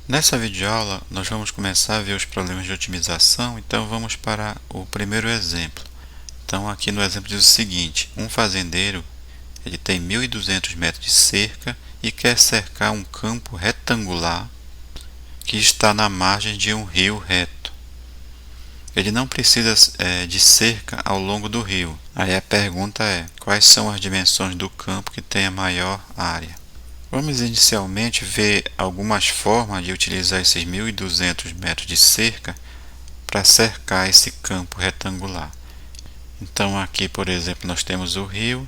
Nessa videoaula, nós vamos começar a ver os problemas de otimização, então vamos para o primeiro exemplo. Então aqui no exemplo diz o seguinte: um fazendeiro ele tem 1.200 metros de cerca e quer cercar um campo retangular que está na margem de um rio reto. Ele não precisa de cerca ao longo do rio. Aí a pergunta é: quais são as dimensões do campo que tem a maior área? Vamos inicialmente ver algumas formas de utilizar esses 1.200 metros de cerca para cercar esse campo retangular. Então aqui, por exemplo, nós temos o rio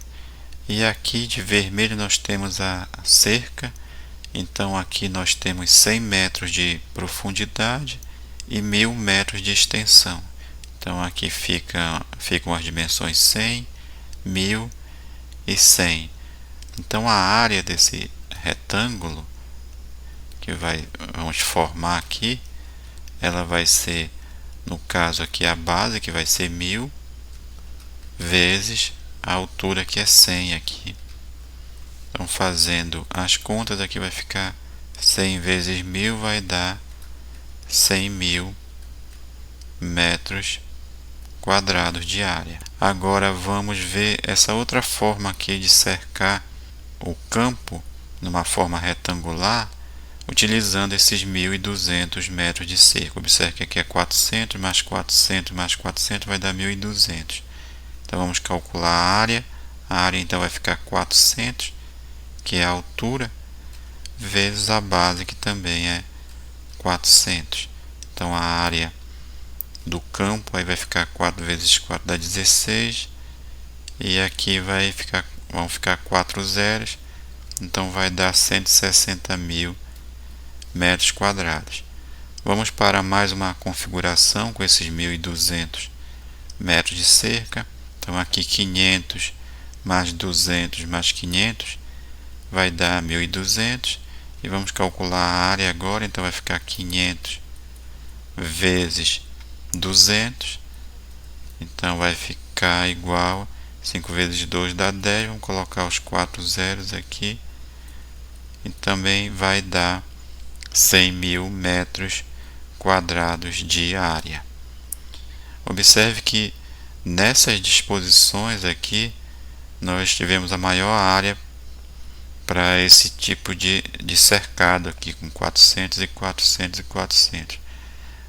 e aqui de vermelho nós temos a cerca. Então aqui nós temos 100 metros de profundidade e 1.000 metros de extensão. Então aqui ficam as dimensões 100, 1.000 e 100. Então a área desse retângulo que vamos formar aqui, ela vai ser, no caso aqui, a base, que vai ser 1.000, vezes a altura, que é 100 aqui. Então, fazendo as contas, aqui vai ficar 100 vezes 1.000 vai dar 100.000 metros quadrados de área. Agora vamos ver essa outra forma aqui de cercar o campo numa forma retangular, utilizando esses 1.200 metros de cerca. Observe que aqui é 400 mais 400 mais 400 vai dar 1.200. Então vamos calcular a área. A área então vai ficar 400, que é a altura, vezes a base, que também é 400. Então a área do campo aí vai ficar 4 vezes 4 dá 16. E aqui vão ficar 4 zeros. Então vai dar 160.000 metros quadrados. Vamos para mais uma configuração com esses 1.200 metros de cerca. Então aqui 500 mais 200 mais 500 vai dar 1.200. E vamos calcular a área agora. Então vai ficar 500 vezes 200. Então vai ficar igual, 5 vezes 2 dá 10. Vamos colocar os 4 zeros aqui. E também vai dar 100.000 metros quadrados de área. Observe que nessas disposições aqui nós tivemos a maior área para esse tipo de cercado aqui, com 400 e 400 e 400.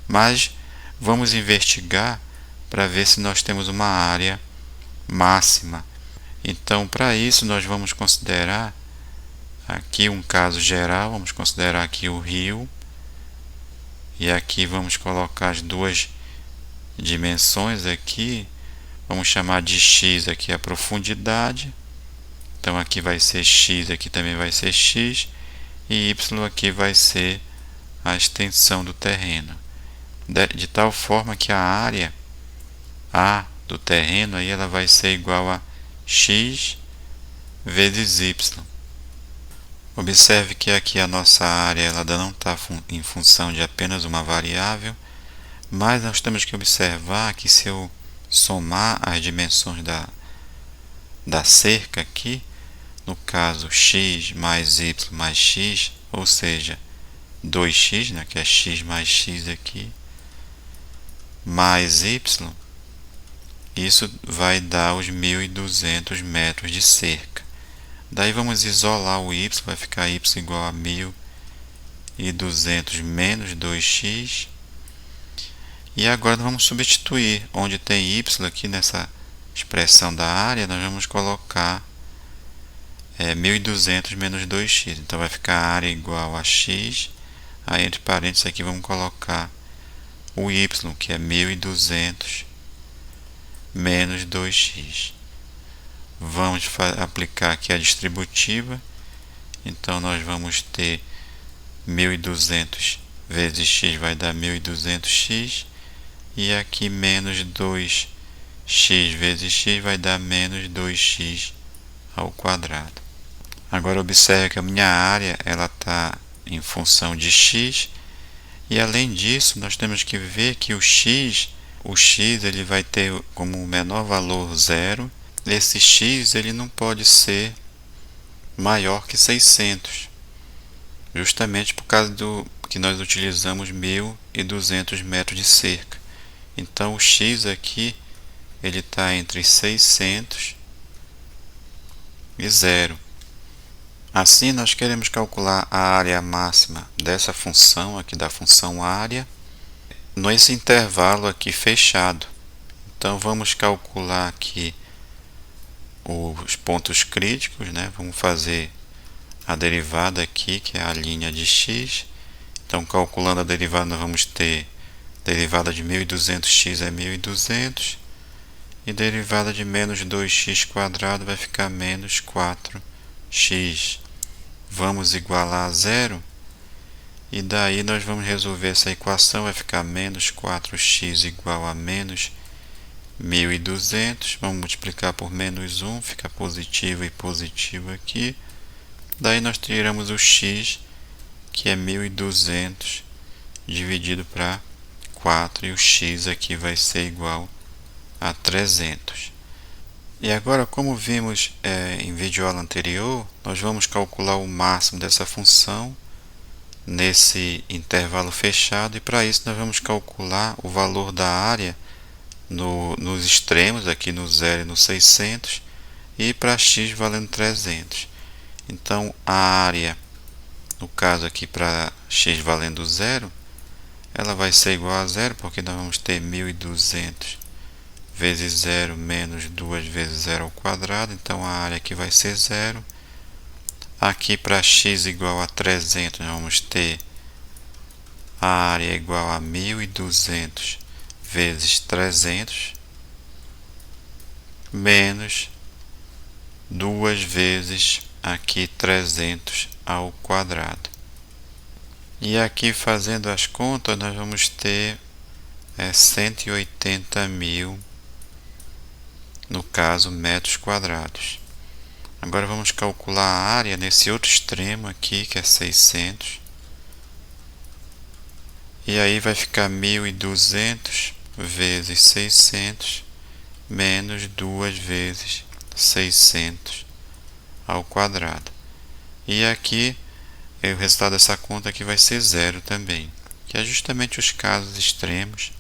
Mas vamos investigar para ver se nós temos uma área máxima. Então, para isso nós vamos considerar aqui um caso geral. Vamos considerar aqui o rio, e aqui vamos colocar as duas dimensões aqui. Vamos chamar de x aqui a profundidade. Então aqui vai ser x, aqui também vai ser x, e y aqui vai ser a extensão do terreno. De tal forma que a área A do terreno aí ela vai ser igual a x vezes y. Observe que aqui a nossa área ela não está em função de apenas uma variável, mas nós temos que observar que se eu somar as dimensões da cerca aqui, no caso x mais y mais x, ou seja, 2x, né, que é x mais x aqui, mais y, isso vai dar os 1.200 metros de cerca. Daí vamos isolar o y, vai ficar y igual a 1.200 menos 2x. E agora nós vamos substituir, onde tem y aqui nessa expressão da área, nós vamos colocar 1.200 menos 2x. Então vai ficar a área igual a x. Aí entre parênteses aqui vamos colocar o y, que é 1.200 menos 2x. Vamos aplicar aqui a distributiva. Então nós vamos ter 1.200 vezes x vai dar 1.200x. E aqui menos 2x vezes x vai dar menos 2x ao quadrado. Agora observe que a minha área ela está em função de x. E além disso, nós temos que ver que o x ele vai ter como menor valor 0. Esse x ele não pode ser maior que 600. justamente por causa do que nós utilizamos 1.200 metros de cerca. Então o x aqui ele está entre 600 e 0. Assim nós queremos calcular a área máxima dessa função aqui, da função área, nesse intervalo aqui fechado. Então vamos calcular aqui os pontos críticos, né? Vamos fazer a derivada aqui, que é a linha de x. Então calculando a derivada nós vamos ter derivada de 1.200x é 1.200 e derivada de menos 2x² vai ficar menos 4x. Vamos igualar a zero e daí nós vamos resolver essa equação, vai ficar menos 4x igual a menos 1.200. Vamos multiplicar por menos 1, fica positivo e positivo aqui. Daí nós tiramos o x, que é 1.200 dividido para 4, e o x aqui vai ser igual a 300. E agora, como vimos em videoaula anterior, nós vamos calcular o máximo dessa função nesse intervalo fechado, e para isso nós vamos calcular o valor da área nos extremos, aqui no 0 e no 600, e para x valendo 300. Então a área, no caso aqui para x valendo 0, ela vai ser igual a zero, porque nós vamos ter 1.200 vezes 0 menos 2 vezes 0 ao quadrado, então a área aqui vai ser 0. Aqui para x igual a 300, nós vamos ter a área igual a 1.200 vezes 300 menos 2 vezes aqui 300 ao quadrado. E aqui fazendo as contas nós vamos ter 180.000, no caso, metros quadrados. Agora vamos calcular a área nesse outro extremo aqui, que é 600. E aí vai ficar 1.200 vezes 600 menos 2 vezes 600 ao quadrado. E aqui o resultado dessa conta aqui vai ser zero também, que é justamente os casos extremos.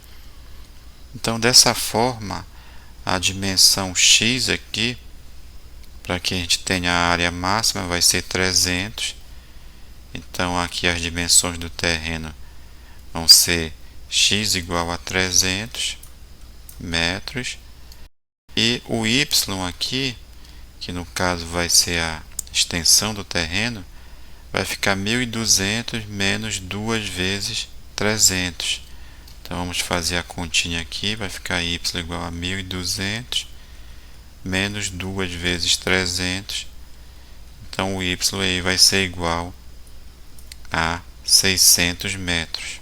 Então dessa forma a dimensão x aqui, para que a gente tenha a área máxima, vai ser 300. Então aqui as dimensões do terreno vão ser x igual a 300 metros, e o y aqui, que no caso vai ser a extensão do terreno, vai ficar 1.200 menos 2 vezes 300. Então vamos fazer a continha aqui, vai ficar y igual a 1.200 menos 2 vezes 300. Então o y aí vai ser igual a 600 metros.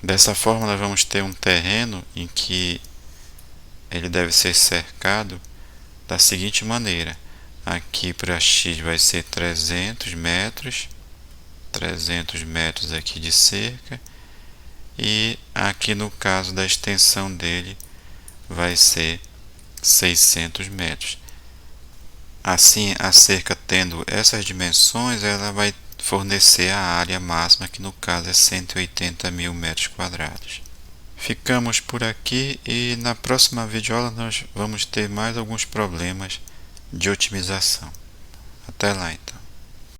Dessa forma nós vamos ter um terreno em que ele deve ser cercado da seguinte maneira: aqui para x vai ser 300 metros aqui de cerca, e aqui no caso da extensão dele vai ser 600 metros. Assim, a cerca tendo essas dimensões, ela vai fornecer a área máxima, que no caso é 180.000 metros quadrados. Ficamos por aqui e na próxima videoaula nós vamos ter mais alguns problemas de otimização. Até lá então.